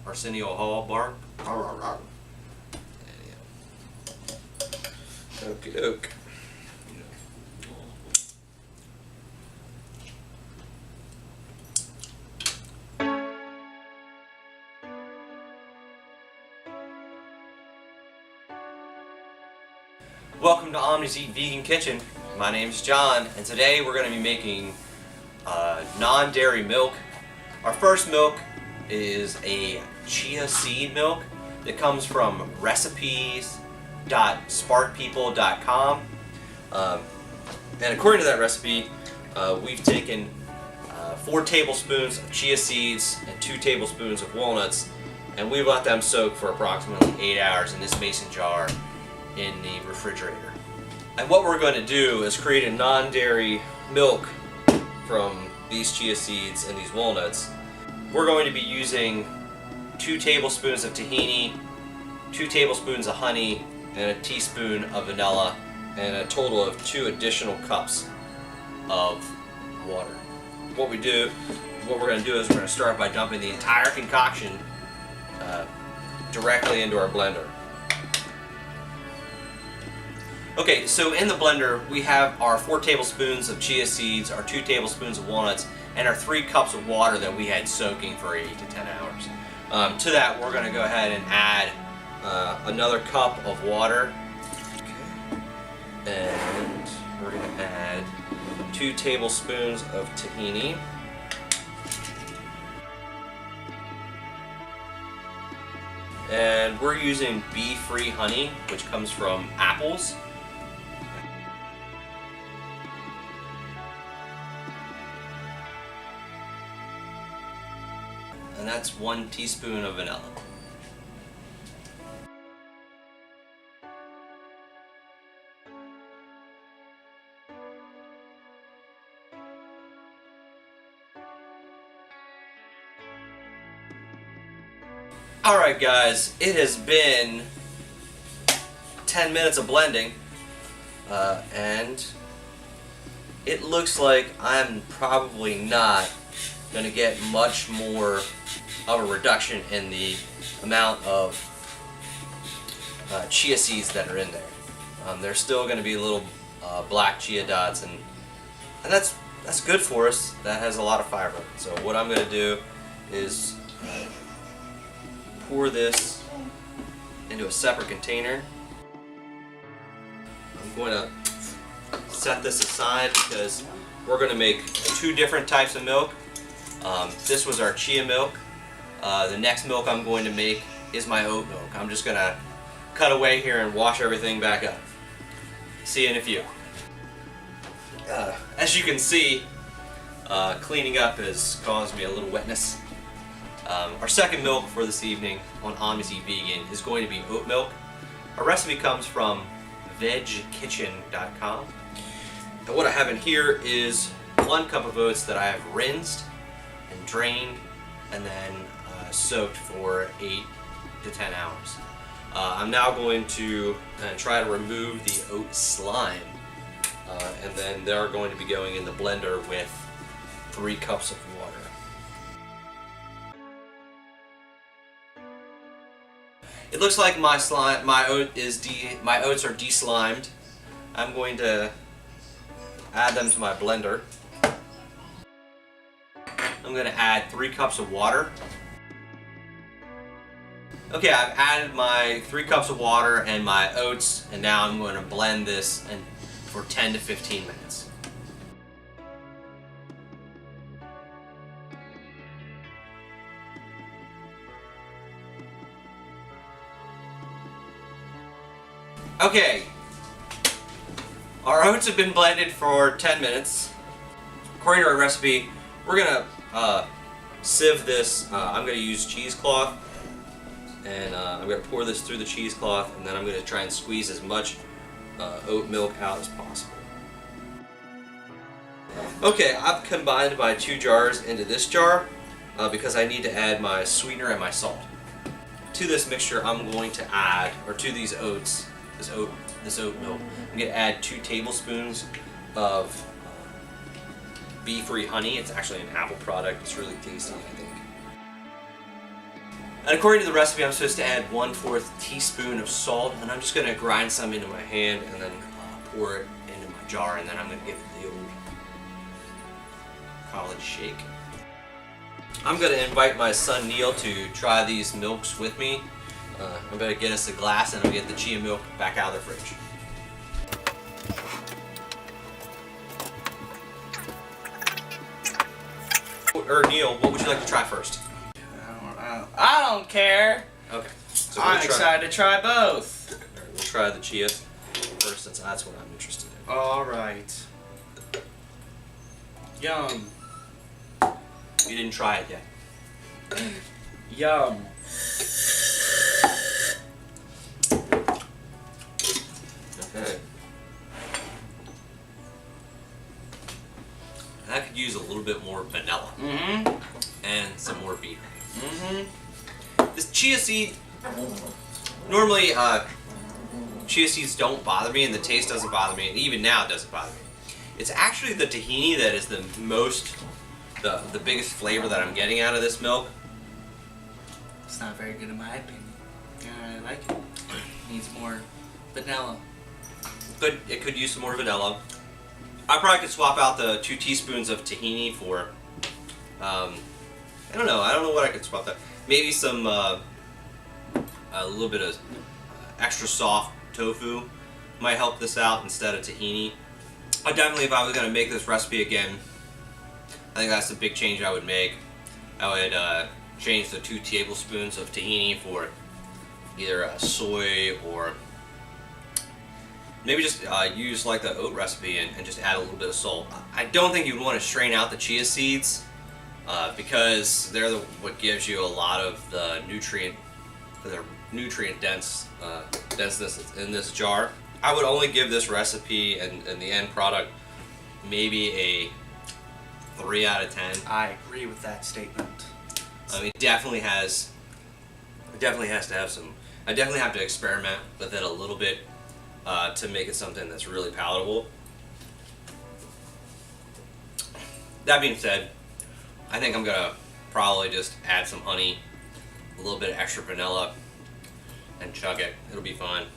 Arsenio Hall bark. Okie doke. Welcome to Omnis Eat Vegan Kitchen. My name's John, and today we're going to be making non-dairy milk. Our first milk is a chia seed milk that comes from recipes.sparkpeople.com. And according to that recipe, we've taken 4 tablespoons of chia seeds and 2 tablespoons of walnuts, and we've let them soak for approximately 8 hours in this mason jar in the refrigerator. And what we're going to do is create a non-dairy milk from these chia seeds and these walnuts. We're going to be using 2 tablespoons of tahini, 2 tablespoons of honey, and a teaspoon of vanilla, and a total of 2 additional cups of water. What we're going to do is we're going to start by dumping the entire concoction directly into our blender. Okay, so in the blender we have our 4 tablespoons of chia seeds, our 2 tablespoons of walnuts, and our 3 cups of water that we had soaking for 8 to 10 hours. To that we're going to go ahead and add another cup of water. Okay. And we're going to add 2 tablespoons of tahini. And we're using bee-free honey, which comes from apples. And that's 1 teaspoon of vanilla. Alright guys, it has been 10 minutes of blending, and it looks like I'm probably not going to get much more of a reduction in the amount of chia seeds that are in there. There's still going to be little black chia dots, and that's good for us. That has a lot of fiber. So what I'm going to do is pour this into a separate container. I'm going to set this aside because we're going to make 2 different types of milk. This was our chia milk. The next milk I'm going to make is my oat milk. I'm just going to cut away here and wash everything back up. See you in a few. As you can see, cleaning up has caused me a little wetness. Our second milk for this evening on Omnis Eat Vegan is going to be oat milk. Our recipe comes from vegkitchen.com. And what I have in here is 1 cup of oats that I have rinsed and drained and then soaked for 8 to 10 hours. I'm now going to try to remove the oat slime, and then they're going to be going in the blender with 3 cups of water. It looks like my oats are de-slimed. I'm going to add them to my blender. I'm going to add 3 cups of water. Okay, I've added my 3 cups of water and my oats, and now I'm going to blend this for 10 to 15 minutes. Okay, our oats have been blended for 10 minutes. According to our recipe, we're going to sieve this. I'm going to use cheesecloth, and I'm going to pour this through the cheesecloth, and then I'm going to try and squeeze as much oat milk out as possible. Okay, I've combined my 2 jars into this jar because I need to add my sweetener and my salt. To this mixture, I'm going to add, or to these oats, this oat milk, I'm going to add 2 tablespoons of bee-free honey. It's actually an apple product. It's really tasty, I think. And according to the recipe, I'm supposed to add 1/4 teaspoon of salt, and I'm just going to grind some into my hand and then pour it into my jar, and then I'm going to give it the old college shake. I'm going to invite my son Neil to try these milks with me. I'm going to get us a glass and I'll get the chia milk back out of the fridge. Or Neil, what would you like to try first? I don't care. Okay. So I'm excited to try both. Alright, we'll try the chia first, since that's what I'm interested in. Alright. Yum. You didn't try it yet. Yum. Okay. I could use a little bit more vanilla. And some more beef. This chia seed, normally chia seeds don't bother me and the taste doesn't bother me, and even now it doesn't bother me. It's actually the tahini that is the biggest flavor that I'm getting out of this milk. It's not very good in my opinion. I really like it. Needs more vanilla. It could use some more vanilla. I probably could swap out the 2 teaspoons of tahini for, I don't know what I could swap that. Maybe some, a little bit of extra soft tofu might help this out instead of tahini. I definitely, if I was going to make this recipe again, I think that's the big change I would make. I would change the 2 tablespoons of tahini for either soy or maybe just use like the oat recipe and just add a little bit of salt. I don't think you'd want to strain out the chia seeds because they're what gives you a lot of the nutrient denseness that's in this jar. I would only give this recipe and the end product maybe a 3 out of 10. I agree with that statement. I mean, it definitely has to have some. I definitely have to experiment with it a little bit to make it something that's really palatable. That being said, I think I'm gonna probably just add some honey, a little bit of extra vanilla, and chug it. It'll be fine.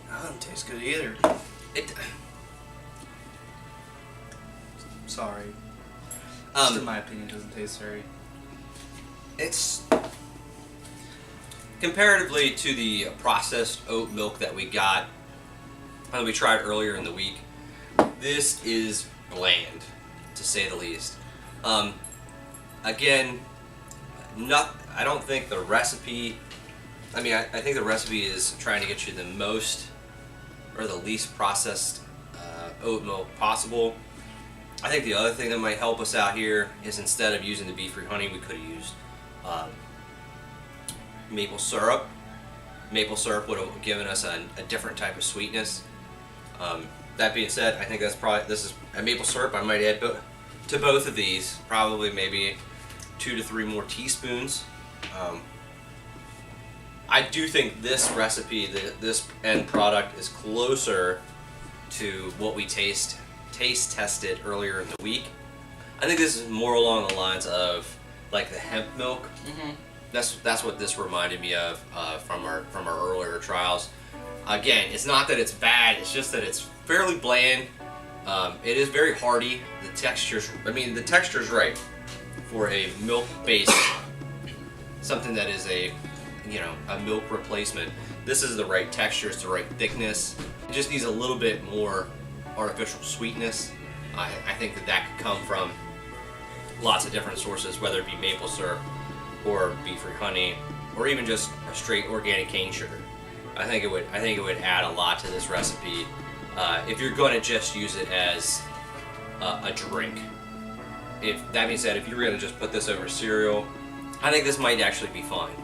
That doesn't taste good either. Sorry. Just in my opinion, it doesn't taste very... It's comparatively to the processed oat milk that we got, that we tried earlier in the week, this is bland, to say the least. Again, I don't think the recipe, I mean, I think the recipe is trying to get you the most or the least processed oat milk possible. I think the other thing that might help us out here is instead of using the bee-free honey, we could have used maple syrup. Maple syrup would have given us a different type of sweetness. That being said, I think this is a maple syrup. I might add to both of these probably maybe 2 to 3 more teaspoons. I do think this recipe, this end product, is closer to what we taste tested earlier in the week. I think this is more along the lines of like the hemp milk. That's what this reminded me of from our earlier trials. Again, it's not that it's bad, it's just that it's fairly bland. It is very hearty. The texture's right for a milk-based, something that is a milk replacement. This is the right texture, it's the right thickness. It just needs a little bit more artificial sweetness. I think that could come from lots of different sources, whether it be maple syrup or bee-free honey, or even just a straight organic cane sugar. I think it would add a lot to this recipe if you're going to just use it as a drink. If that being said, if you're going to just put this over cereal, I think this might actually be fine.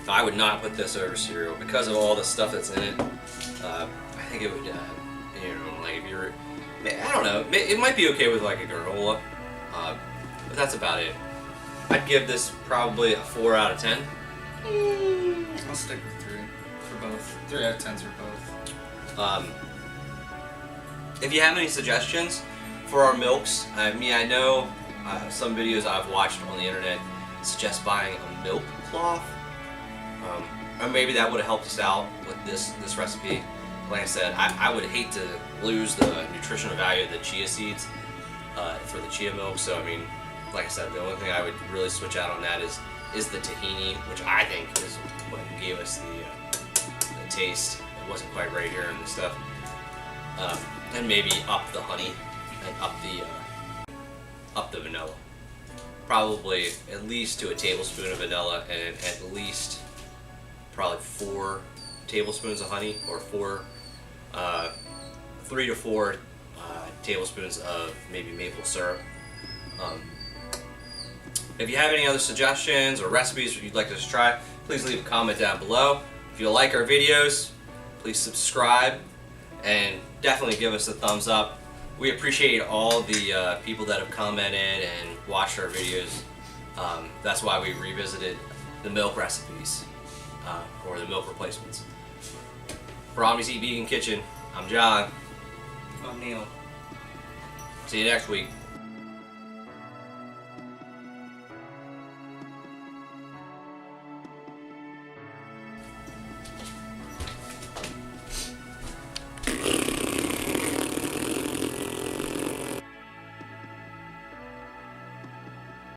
I would not put this over cereal because of all the stuff that's in it. I think it would I don't know. It might be okay with like a granola, but that's about it. I'd give this probably a 4 out of 10. I'll stick with 3 for both. 3 out of 10s for both. If you have any suggestions for our milks, I mean, I know some videos I've watched on the internet suggest buying a milk cloth, or maybe that would have helped us out with this recipe. Like I said, I would hate to lose the nutritional value of the chia seeds for the chia milk. So I mean, like I said, the only thing I would really switch out on that is the tahini, which I think is what gave us the taste. It wasn't quite right here and stuff. And maybe up the honey and up the vanilla. Probably at least to a tablespoon of vanilla and at least probably 4 tablespoons of honey, or 3 to 4 tablespoons of maybe maple syrup. If you have any other suggestions or recipes you'd like us to try, please leave a comment down below. If you like our videos, please subscribe and definitely give us a thumbs up. We appreciate all the people that have commented and watched our videos. That's why we revisited the milk recipes, or the milk replacements. For Omnis Eat Vegan Kitchen, I'm John. I'm Neil. See you next week.